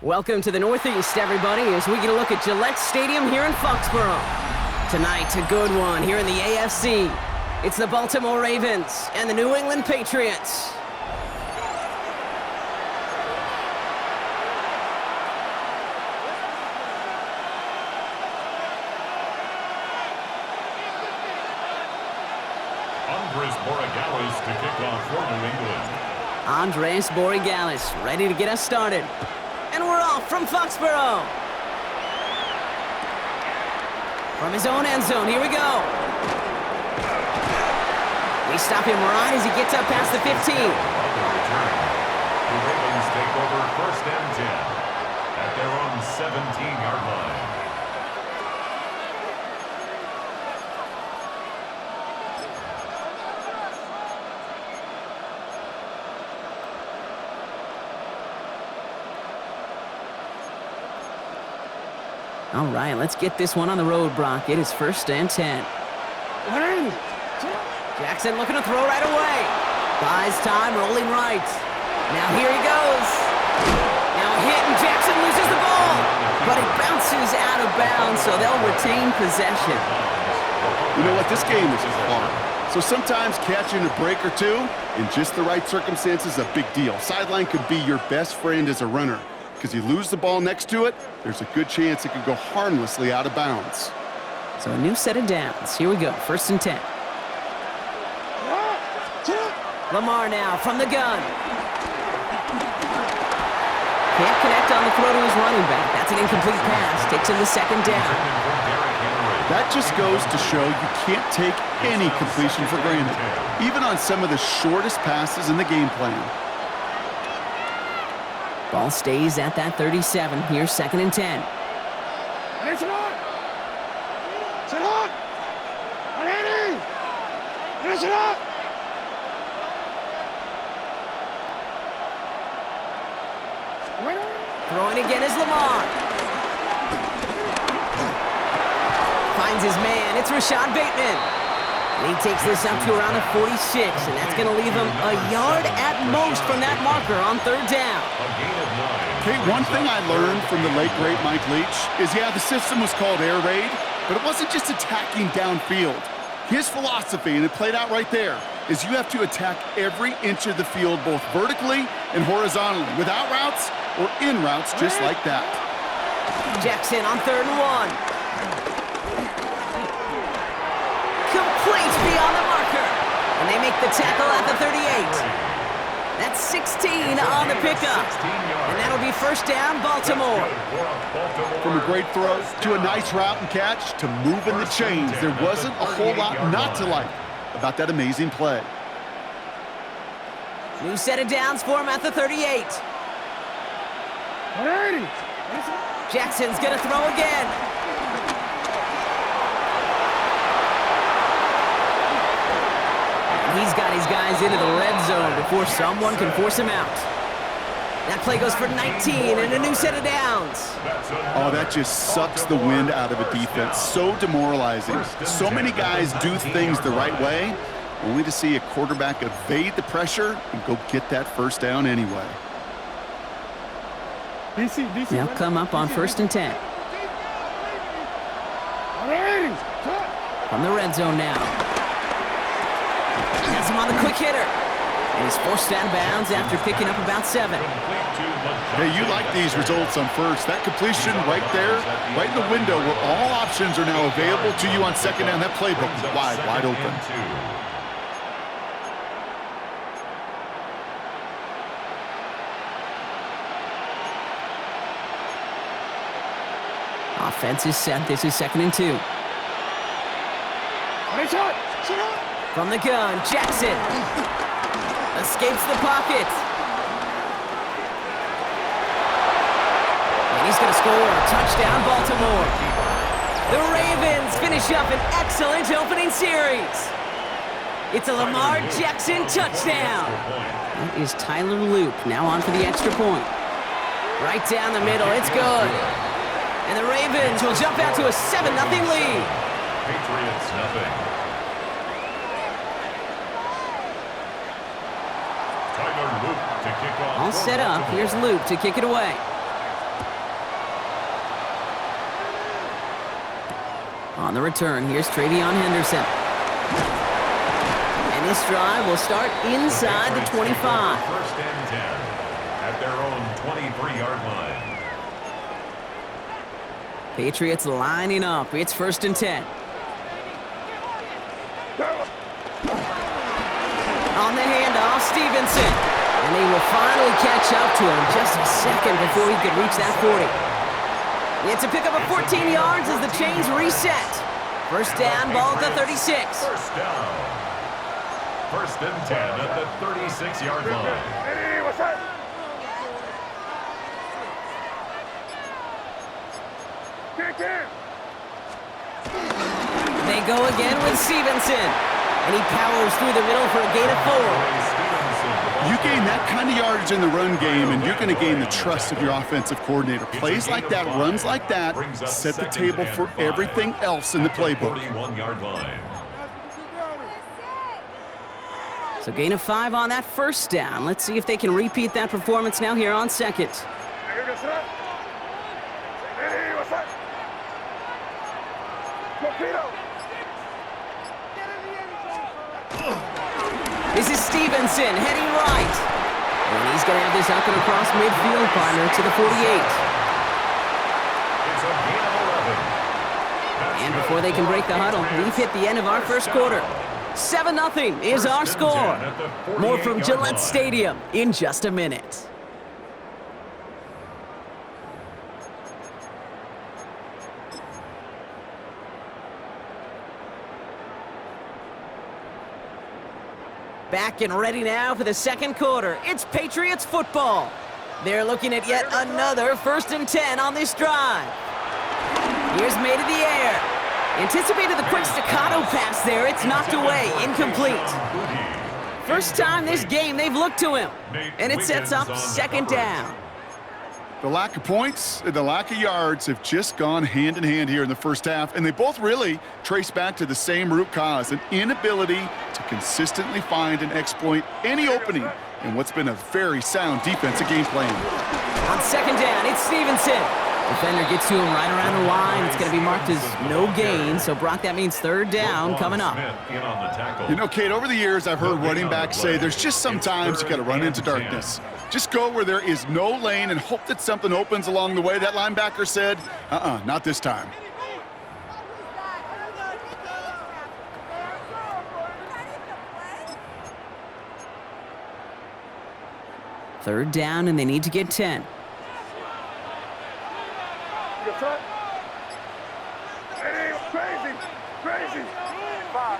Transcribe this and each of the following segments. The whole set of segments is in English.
Welcome to the Northeast, everybody, as we get a look at Gillette Stadium here in Foxborough. Tonight, a good one here in the AFC. It's the Baltimore Ravens and the New England Patriots. Andres Borregales to kick off for New England. Andres Borregales ready to get us started. And we're off from Foxborough. From his own end zone, here we go. We stop him right as he gets up past the 15. The Ravens take over first and 10 at their own 17-yard line. All right, let's get this one on the road, Brock. It is first and 10. Jackson looking to throw right away. Buys time, rolling right. Now here he goes. Now a hit, and Jackson loses the ball. But it bounces out of bounds, so they'll retain possession. You know what? This game is hard. So sometimes catching a break or two in just the right circumstances is a big deal. Sideline could be your best friend as a runner. Because you lose the ball next to it, there's a good chance it could go harmlessly out of bounds. So a new set of downs. Here we go, first and 10. Lamar now from the gun. Can't connect on the throw to his running back. That's an incomplete pass. Takes him the second down. That just goes to show you can't take any completion for granted, even on some of the shortest passes in the game plan. Ball stays at that 37. Here's second and 10. Throwing again is Lamar. Finds his man. It's Rashad Bateman. And he takes this up to around the 46, and that's going to leave him a yard at most from that marker on third down. Okay, one thing I learned from the late, great Mike Leach is, yeah, the system was called air raid, but it wasn't just attacking downfield. His philosophy, and it played out right there, is you have to attack every inch of the field, both vertically and horizontally, without routes or in routes just like that. Jackson on third and 1. Complete beyond the marker. And they make the tackle at the 38. That's 16 on the pickup. And that'll be first down, Baltimore. From a great throw to a nice route and catch to moving the chains, there wasn't a whole lot not to like about that amazing play. New set of downs for him at the 38. Jackson's going to throw again. He's got his guys into the red zone before someone can force him out. That play goes for 19 and a new set of downs. Oh, that just sucks the wind out of a defense. So demoralizing. So many guys do things the right way, only to see a quarterback evade the pressure and go get that first down anyway. They'll come up on first and 10. From the red zone now. Has him on the quick hitter. And he's forced out of bounds after picking up about 7. Hey, you like these results on first. That completion right there, right in the window where all options are now available to you on second down. That playbook is wide open. Offense is set. This is second and 2. From the gun, Jackson escapes the pocket. And he's going to score. Touchdown, Baltimore. The Ravens finish up an excellent opening series. It's a Lamar Jackson touchdown. That is Tyler Loop now on for the extra point. Right down the middle. It's good. And the Ravens will jump out to a 7-0 lead. Patriots nothing. All set up. Here's Luke to kick it away. On the return, here's Travion Henderson. And this drive will start inside the 25. First and 10 at their own 23-yard line. Patriots lining up. It's first and 10. On the handoff, Stevenson. And they will finally catch up to him just a second before he could reach that 40. It's a pickup of 14 yards as the chains reset. First down, ball at the 36. First down. First and 10 at the 36-yard line. Hey, what's up? They go again with Stevenson. And he powers through the middle for a gain of 4. You gain that kind of yardage in the run game, and you're going to gain the trust of your offensive coordinator. Plays like that, runs like that, set the table for everything else in the playbook. 41-yard line. So gain of 5 on that first down. Let's see if they can repeat that performance now here on second. Hey, what's up? Torpedo. This is Stevenson heading right. And he's going to have this up and across midfield, partner, to the 48. It's a gain of 11. And before they can break the huddle, we've hit the end of our first quarter. 7-0 is our score. More from Gillette Stadium in just a minute. Back and ready now for the second quarter. It's Patriots football. They're looking at yet another first and 10 on this drive. Here's made in the air. Anticipated the quick staccato pass there. It's knocked away, incomplete. First time this game they've looked to him. And it sets up second down. The lack of points and the lack of yards have just gone hand in hand here in the first half, and they both really trace back to the same root cause, an inability to consistently find and exploit any opening in what's been a very sound defensive game plan. On second down, it's Stevenson. Defender gets to him right around the line. It's going to be marked as no gain, so Brock, that means third down coming up. You know, Kate, over the years I've heard running backs say there's just sometimes you got to run into darkness. Just go where there is no lane and hope that something opens along the way. That linebacker said, not this time. Third down, and they need to get 10. Crazy. 5.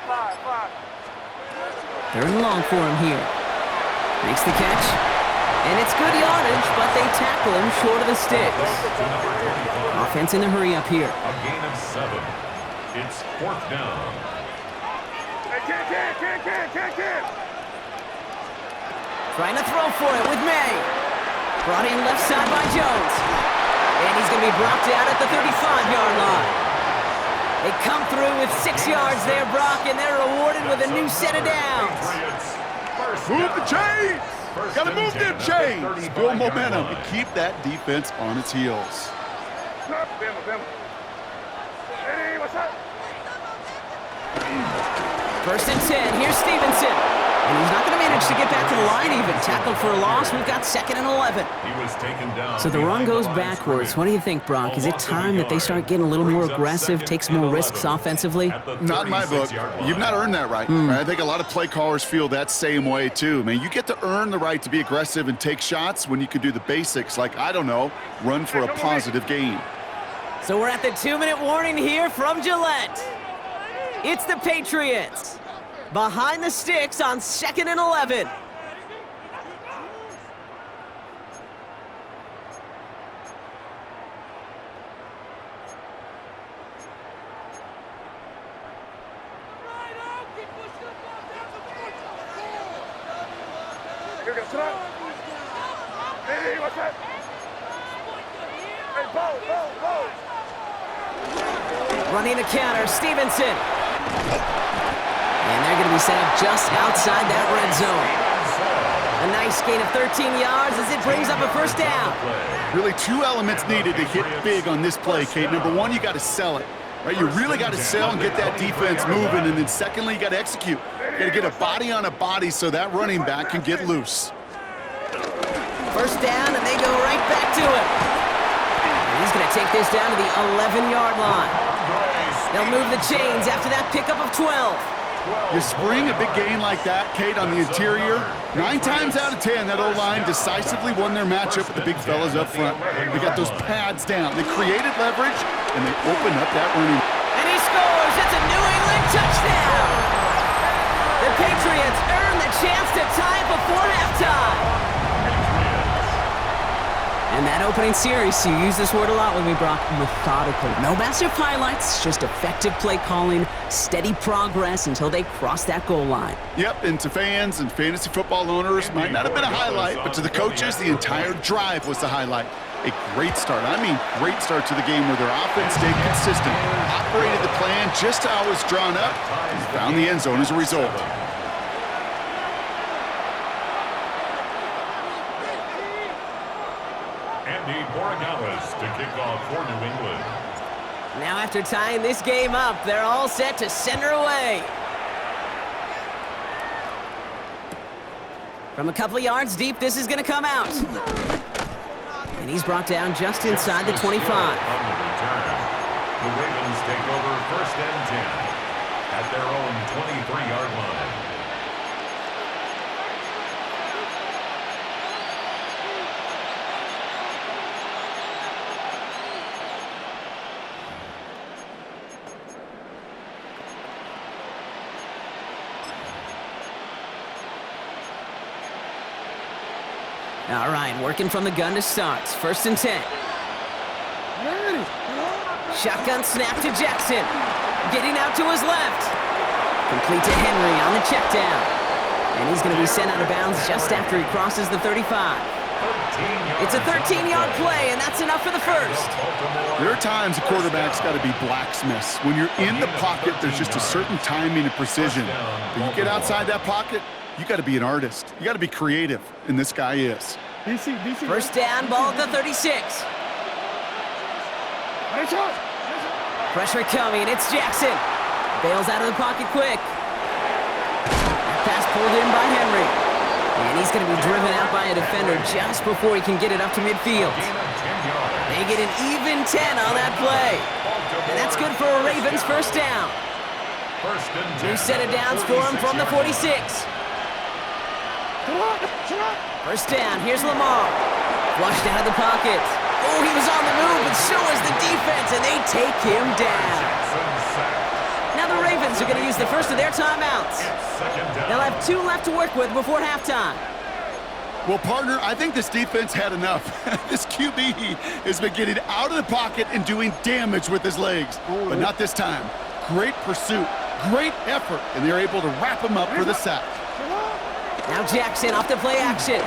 Third and long for him here. Makes the catch. And it's good yardage, but they tackle him short of the sticks. Offense in a hurry up here. A gain of 7. It's fourth down. Hey, can't. Trying to throw for it with May. Brought in left side by Jones. And he's going to be brought down at the 35-yard line. They come through with 6 yards there, Brock, and they're rewarded with a new set of downs. Move the chains! Gotta move them chains! Build momentum and keep that defense on its heels. Hey, what's up? First and 10, here's Stevenson. And he's not going to manage to get back to the line even. Tackled for a loss, we've got second and 11. He was taken down. So the run goes backwards. What do you think, Brock? Is it time that they start getting a little more aggressive, take some more risks offensively? Not in my book. You've not earned that right. I think a lot of play callers feel that same way, too. Man, you get to earn the right to be aggressive and take shots when you could do the basics, like, I don't know, run for a positive gain. So we're at the 2-minute warning here from Gillette. It's the Patriots. Behind the sticks on second and 11. Hey, what's up? Hey, Bo. Running a counter, Stevenson. And they're going to be set up just outside that red zone. A nice gain of 13 yards as it brings up a first down. Really 2 elements needed to hit big on this play, Kate. Number 1, you got to sell it. Right, you really got to sell and get that defense moving, and then secondly, you got to execute. You got to get a body on a body so that running back can get loose. First down, and they go right back to it. And he's going to take this down to the 11-yard line. They'll move the chains after that pickup of 12. You spring a big gain like that, Kate, on the interior, 9 times out of 10, that O-line decisively won their matchup with the big fellas up front. They got those pads down. They created leverage, and they opened up that running. And he scores. It's a New England touchdown. The Patriots earn the chance to tie it before halftime. And that opening series, you use this word a lot with me, Brock, methodical. No massive highlights, just effective play calling, steady progress until they cross that goal line. Yep, and to fans and fantasy football owners, might not have been a highlight, but to the coaches, the entire drive was the highlight. A great start, I mean great start to the game where their offense stayed consistent, operated the plan just how it was drawn up, and found the end zone as a result. Andy Borregales to kick off for New England. Now after tying this game up, they're all set to send her away. From a couple of yards deep, this is going to come out. And he's brought down just inside the 25. On the return, the Ravens take over 1st and 10 at their own 23-yard line. All right, working from the gun to start. 1st and 10. Shotgun snap to Jackson. Getting out to his left. Complete to Henry on the check down. And he's going to be sent out of bounds just after he crosses the 35. It's a 13-yard play, and that's enough for the first. There are times a quarterback's got to be blacksmiths. When you're in the pocket, there's just a certain timing and precision. But you get outside that pocket, you got to be an artist. You got to be creative, and this guy is. First down, ball at the 36. Pressure coming, it's Jackson. Bails out of the pocket quick. Pass pulled in by Henry. And he's going to be driven out by a defender just before he can get it up to midfield. They get an even 10 on that play. And that's good for a Ravens first down. New set of downs for him from the 46. First down, here's Lamar. Flushed out of the pocket. Oh, he was on the move, and so is the defense, and they take him down. Now the Ravens are going to use the first of their timeouts. They'll have 2 left to work with before halftime. Well, partner, I think this defense had enough. This QB has been getting out of the pocket and doing damage with his legs, but not this time. Great pursuit, great effort, and they're able to wrap him up for the sack. Now Jackson off the play action.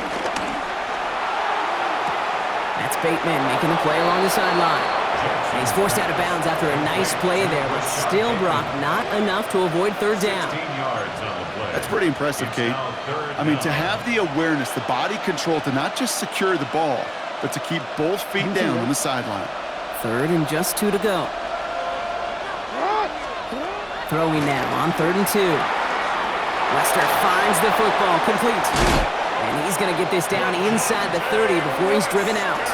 That's Bateman making the play along the sideline. And he's forced out of bounds after a nice play there, but still, Brock, not enough to avoid 3rd down. That's pretty impressive, Kate. I mean, to have the awareness, the body control to not just secure the ball, but to keep both feet down on the sideline. 3rd and just 2 to go. Throwing now on 3rd and 2. Lester finds the football complete. And he's going to get this down inside the 30 before he's driven out.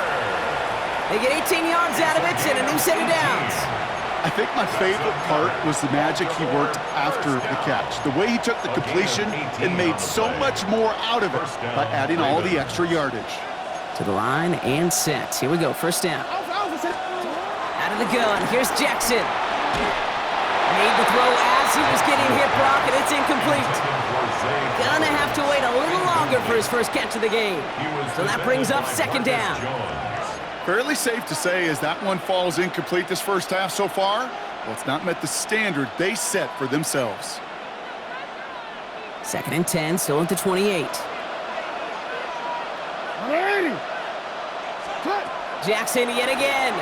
They get 18 yards out of it and a new set of downs. I think my favorite part was the magic he worked after the catch. The way he took the completion and made so much more out of it by adding all the extra yardage. To the line and set. Here we go, first down. Out of the gun, here's Jackson. Made the throw as he was getting hit, Brock, and it's incomplete. Gonna have to wait a little longer for his first catch of the game. So that brings up 2nd down. Fairly safe to say as that one falls incomplete this first half so far, well, it's not met the standard they set for themselves. 2nd and 10, still at the 28. Jackson yet again.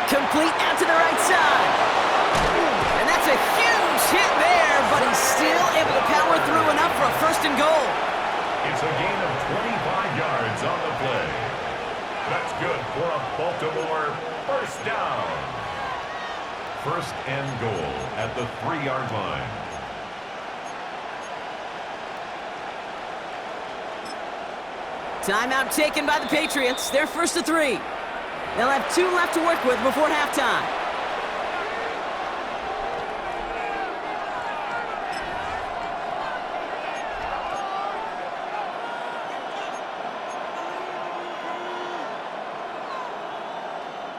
Complete out to the right side. And that's a huge hit there, but he's still able to power through enough for a 1st and goal. It's a gain of 25 yards on the play. That's good for a Baltimore First down. First and goal at the 3-yard line. Timeout taken by the Patriots. They're first to 3. They'll have 2 left to work with before halftime.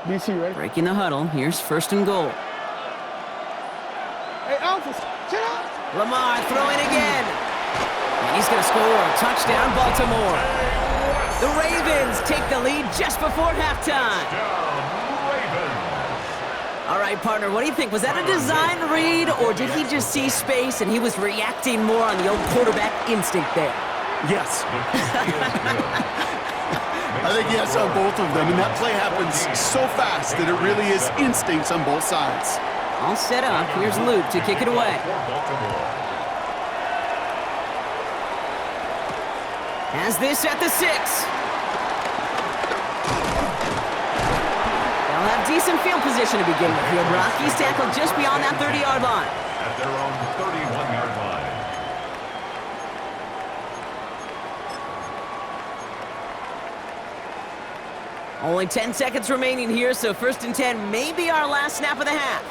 DC, ready? Breaking the huddle. Here's first and goal. Hey, Alpha, chill out. Lamar throwing again. And he's going to score. Touchdown, Baltimore. The Ravens take the lead just before halftime. All right, partner, what do you think? Was that a design read, or did he just see space and he was reacting more on the old quarterback instinct there? Yes. I think yes on both of them, and that play happens so fast that it really is instincts on both sides. All set up. Here's Luke to kick it away. Has this at the 6. They'll have decent field position to begin with here, Brock. He's tackled just beyond that 30-yard line. At their own 31-yard line. Only 10 seconds remaining here, so first and 10 may be our last snap of the half.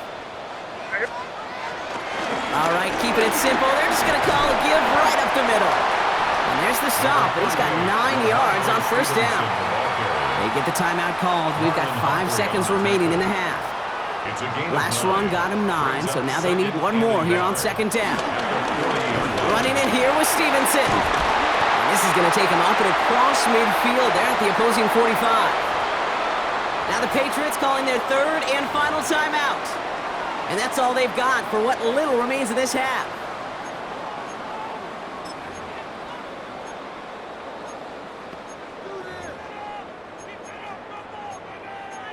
All right, keeping it simple. They're just going to call a give right up the middle. And there's the stop, but he's got 9 yards on first down. They get the timeout called. We've got 5 seconds remaining in the half. Last run got him 9, so now they need one more here on second down. Running it here with Stevenson. And this is going to take him up and across midfield there at the opposing 45. Now the Patriots calling their third and final timeout. And that's all they've got for what little remains of this half.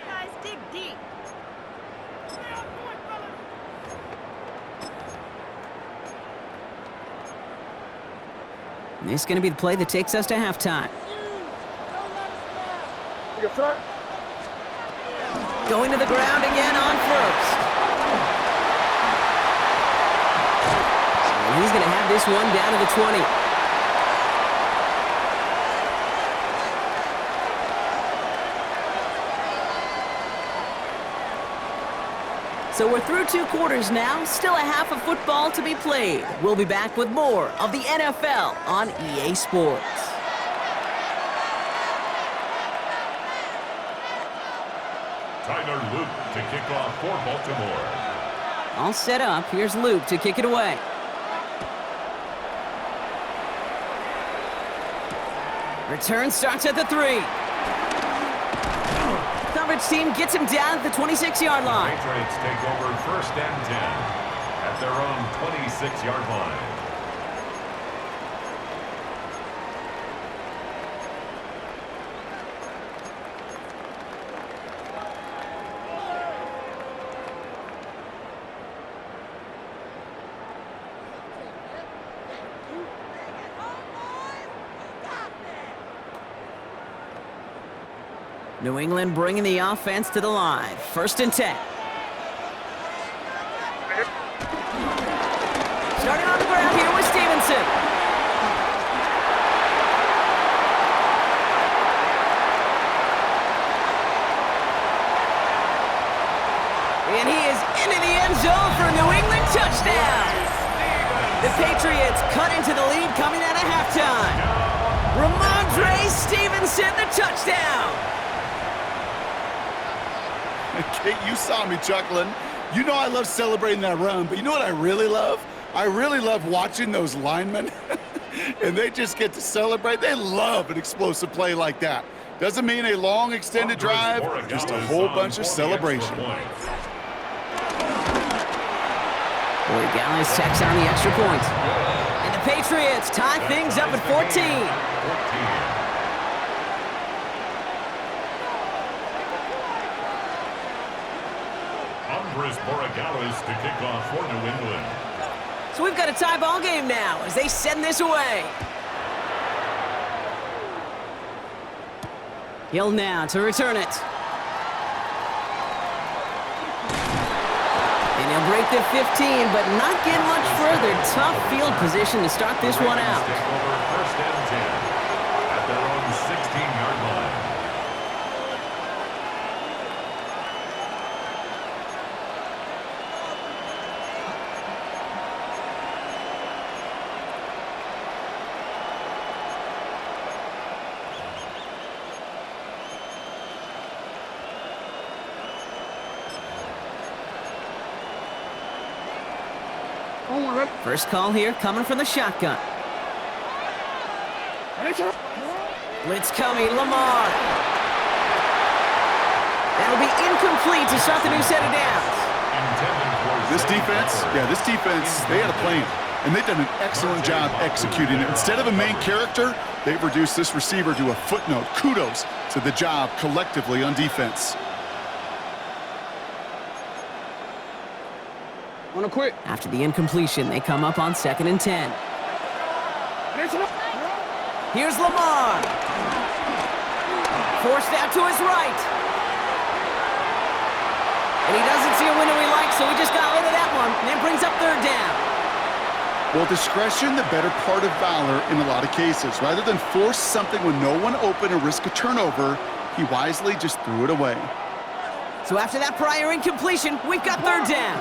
Guys, dig deep. This is going to be the play that takes us to halftime. Your front. Going to the ground again on first. And he's going to have this one down to the 20. So we're through 2 quarters now, still a half of football to be played. We'll be back with more of the NFL on EA Sports. Tyler Luke to kick off for Baltimore. All set up. Here's Luke to kick it away. Return starts at the 3. Coverage team gets him down at the 26-yard line. Patriots take over first and 10 at their own 26-yard line. New England bringing the offense to the line. First and 10. Starting on the ground here with Stevenson. And he is into the end zone for a New England touchdown. The Patriots cut into the lead coming out of halftime. Ramondre Stevenson, the touchdown. Kate, you saw me chuckling. You know I love celebrating that run, but you know what I really love? I really love watching those linemen, and they just get to celebrate. They love an explosive play like that. Doesn't mean a long extended drive, just a whole bunch of celebration. Borregales tacks on the extra point. And the Patriots tie things up at 14. Andres Borregales to kick off for New England. So we've got a tie ball game now as they send this away. Hill now to return it. They'll break the 15, but not get much further. Tough field position to start this one out. Take over first and 10 at their own 16-yard line. First call here coming from the shotgun. Blitz coming, Lamar. That'll be incomplete to start the new set of downs. This defense, they had a plan, and they've done an excellent job executing it. Instead of a main character, they've reduced this receiver to a footnote. Kudos to the job collectively on defense. Wanna quit? After the incompletion, they come up on 2nd and 10. Here's Lamar. Forced out to his right. And he doesn't see a window he likes, so he just got rid of that one. And it brings up 3rd down. Well, discretion, the better part of valor in a lot of cases. Rather than force something when no one open or risk a turnover, he wisely just threw it away. So after that prior incompletion, we've got 3rd down.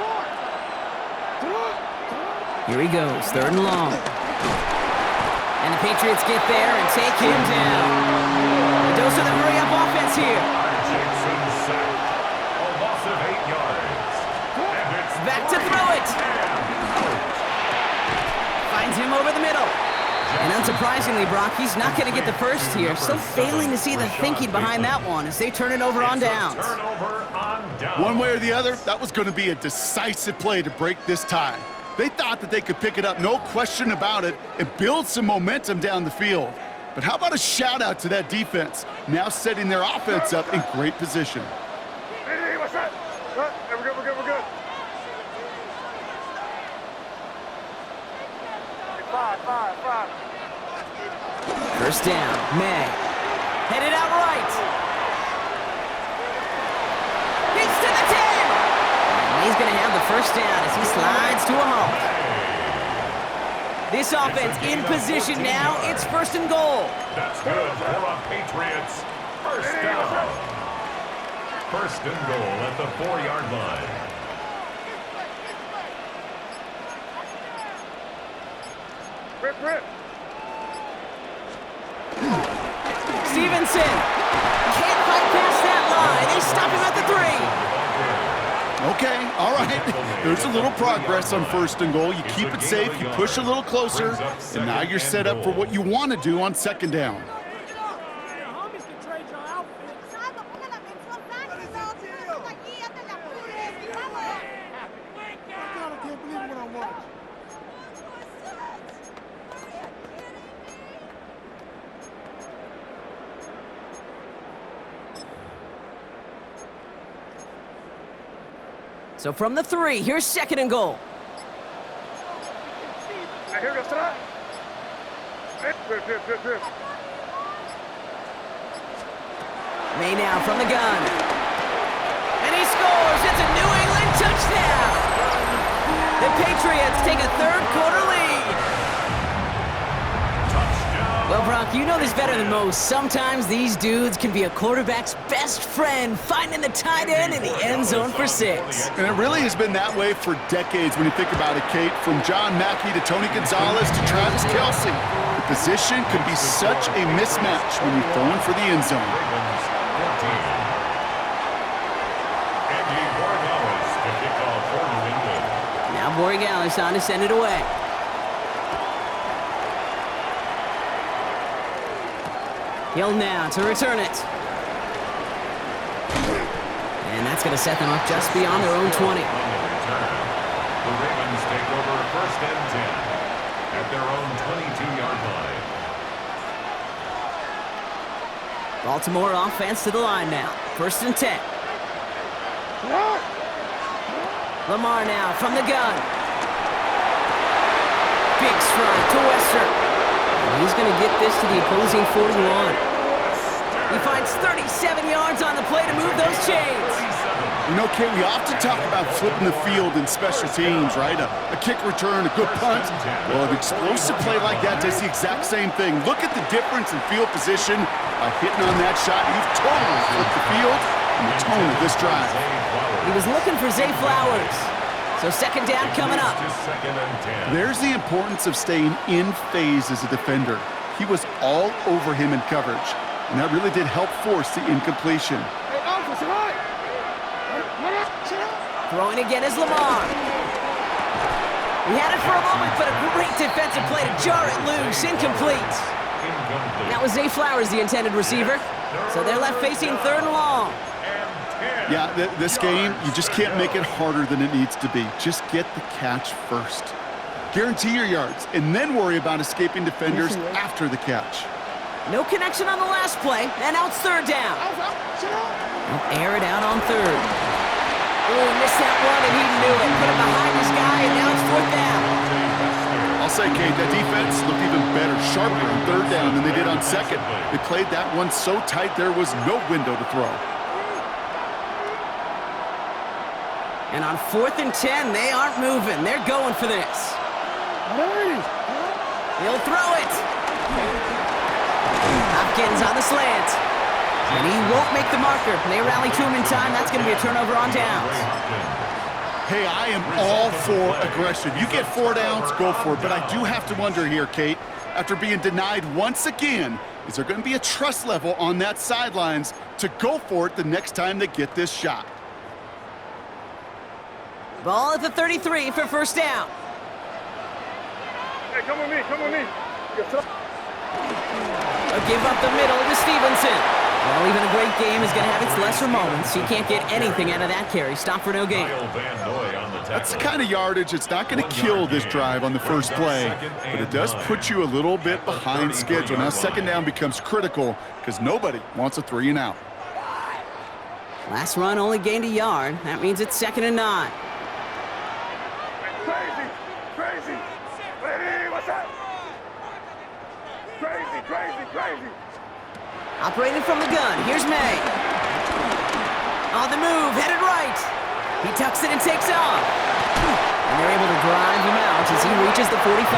Here he goes, 3rd and long. And the Patriots get there and take him down. The dose of the hurry-up offense here. Jackson sacked. A loss of 8 yards. And it's Back to throw it. Finds him over the middle. And unsurprisingly, Brock, he's not going to get the first here. Still failing to see the thinking behind that one as they turn it over on downs. Turnover on downs. One way or the other, that was going to be a decisive play to break this tie. They thought that they could pick it up, no question about it, and build some momentum down the field. But how about a shout-out to that defense, now setting their offense up in great position. Hey, what's that? We're good, we're good, we're good. Five. First down, May. Headed out right. He's to the 10. And he's going to have the first down as he slides to a halt. This offense in position now. It's 1st and goal. That's good for a Patriots. First down. 1st and goal at the 4-yard line. Rip. Stevenson can't fight past that line. They stop him at the 3. Okay, all right. There's a little progress on 1st and goal. You keep it safe, you push a little closer, and now you're set up for what you want to do on 2nd down. So from the 3, here's 2nd and goal. Hey, here goes that. Rip. May now from the gun. And he scores. It's a New England touchdown. The Patriots take a 3rd quarter lead. Well, Brock, you know this better than most. Sometimes these dudes can be a quarterback's best friend, finding the tight end in the end zone for 6. And it really has been that way for decades when you think about it, Kate. From John Mackey to Tony Gonzalez to Travis Kelce. The position can be such a mismatch when you're throwing for the end zone. Ravens 14. Andy Borregales to kick off for New England. Now Borregales on to send it away. Hill now to return it. And that's going to set them up just beyond their own 20. On the return, the Ravens take over 1st and 10 at their own 22-yard line. Baltimore offense to the line now. 1st and 10. Lamar now from the gun. Big strike to Western. And he's going to get this to the opposing 41. He finds 37 yards on the play to move those chains. You know, Kate, we often talk about flipping the field in special teams, right? A kick return, a good punt. Well, an explosive play like that does the exact same thing. Look at the difference in field position. By hitting on that shot, you've totally flipped the field and the tone of this drive. He was looking for Zay Flowers. So second down coming up. There's the importance of staying in phase as a defender. He was all over him in coverage, and that really did help force the incompletion. Hey, offensive line. Throwing again is Lamar. He had it for a moment, but a great defensive play to jar it loose. Incomplete. That was Zay Flowers, the intended receiver. So they're left facing third and long. Yeah, this game, you just can't make it harder than it needs to be. Just get the catch first. Guarantee your yards, and then worry about escaping defenders after the catch. No connection on the last play, and now it's third down. They'll air it out on third. Oh, he missed that one, and he knew it. Put it behind his guy, and now it's fourth down. I'll say, Kate, that defense looked even better, sharper on third down than they did on second. They played that one so tight there was no window to throw. And on 4th and 10, they aren't moving. They're going for this. He'll throw it. Hopkins on the slant. And he won't make the marker. They rally to him in time. That's going to be a turnover on downs. Hey, I am all for aggression. You get 4 downs, go for it. But I do have to wonder here, Kate, after being denied once again, is there going to be a trust level on that sidelines to go for it the next time they get this shot? Ball at the 33 for first down. Hey, come with me, come with me. Yes, sir. A give up the middle to Stevenson. Well, even a great game is going to have its lesser moments. He can't get anything out of that carry. Stop for no gain. That's the kind of yardage it's not going to kill this drive on the first play, but it does put you a little bit behind schedule. Now second down becomes critical because nobody wants a 3 and out. Last run only gained a yard. That means it's 2nd and 9. Crazy, crazy. Hey, what's up? Crazy, crazy, crazy. Operating from the gun, here's May. On the move, headed right. He tucks it and takes off. And they're able to drive him out as he reaches the 45.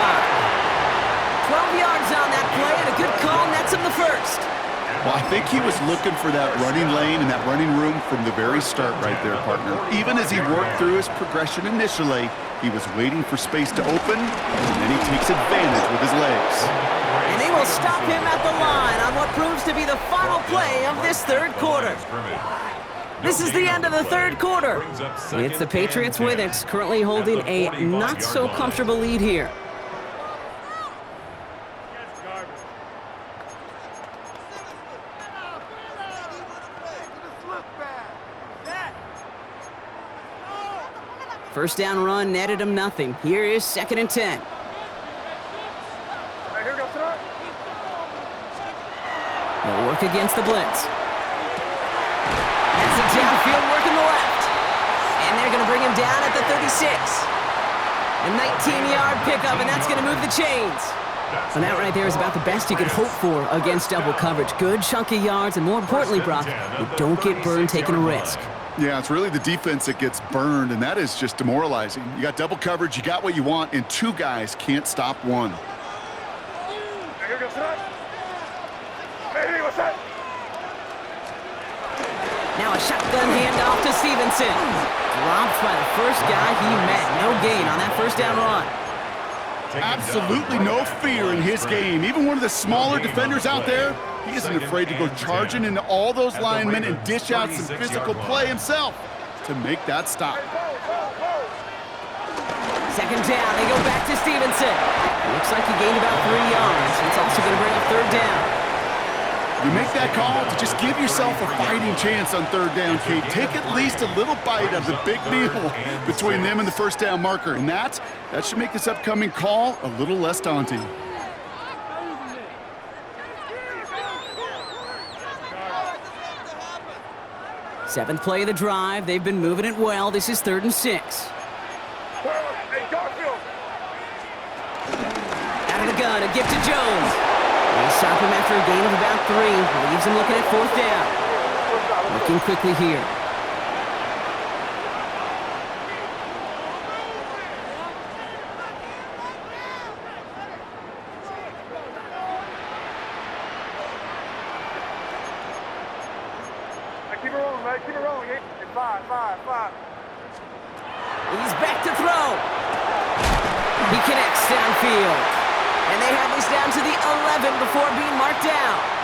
12 yards on that play, and a good call nets him the first. Well, I think he was looking for that running lane and that running room from the very start right there, partner. Even as he worked through his progression initially, he was waiting for space to open, and then he takes advantage with his legs. And they will stop him at the line on what proves to be the final play of this third quarter. This is the end of the third quarter. It's the Patriots with it, currently holding a not-so-comfortable lead here. First down run netted him nothing. Here is 2nd and 10. Hey, here goes tonight. They'll work against the blitz. That's a downfield work in the left. And they're going to bring him down at the 36. A 19-yard pickup, and that's going to move the chains. And that right there is about the best you could hope for against double coverage. Good chunky yards, and more importantly, Brock, you don't get burned taking a risk. Yeah, it's really the defense that gets burned, and that is just demoralizing. You got double coverage, you got what you want, and 2 guys can't stop one. Hey, here goes tonight. Hey, what's up? Now a shotgun handoff to Stevenson. Dropped by the first guy he met. No gain on that first down run. Absolutely no fear in his game. Even one of the smaller defenders out there, he isn't afraid to go charging into all those linemen and dish out some physical play himself to make that stop. Second down, they go back to Stevenson. Looks like he gained about 3 yards. It's also going to bring up third down. You make that call to just give yourself a fighting chance on third down, Kate. Take at least a little bite of the big meal between them and the first down marker. And that should make this upcoming call a little less daunting. Seventh play of the drive. They've been moving it well. This is 3rd and 6. Hey, Garfield. Out of the gun, a gift to Jones. They stop him after a gain of about 3. Leaves him looking at 4th down. Looking quickly here. Keep it rolling, man. Keep it rolling. Hey, 5. He's back to throw. He connects downfield. And they have this down to the 11 before being marked down.